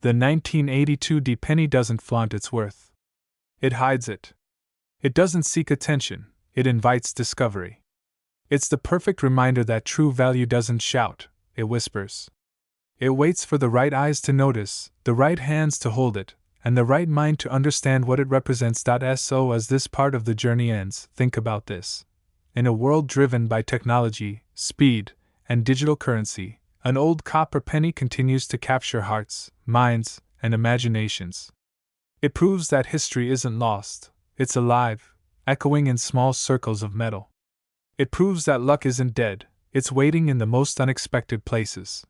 The 1982 penny doesn't flaunt its worth. It hides it. It doesn't seek attention, it invites discovery. It's the perfect reminder that true value doesn't shout, it whispers. It waits for the right eyes to notice, the right hands to hold it, and the right mind to understand what it represents. So as this part of the journey ends, think about this. In a world driven by technology, speed, and digital currency, an old copper penny continues to capture hearts, minds, and imaginations. It proves that history isn't lost, it's alive, echoing in small circles of metal. It proves that luck isn't dead, it's waiting in the most unexpected places.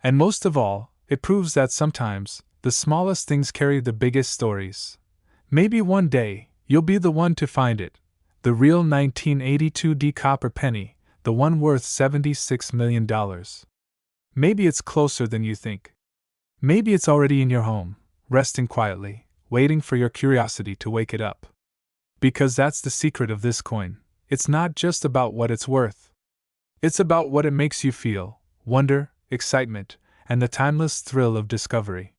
And most of all, it proves that sometimes, the smallest things carry the biggest stories. Maybe one day, you'll be the one to find it. The real 1982 copper penny, the one worth $76 million. Maybe it's closer than you think. Maybe it's already in your home, resting quietly, waiting for your curiosity to wake it up. Because that's the secret of this coin. It's not just about what it's worth. It's about what it makes you feel, wonder, excitement, and the timeless thrill of discovery.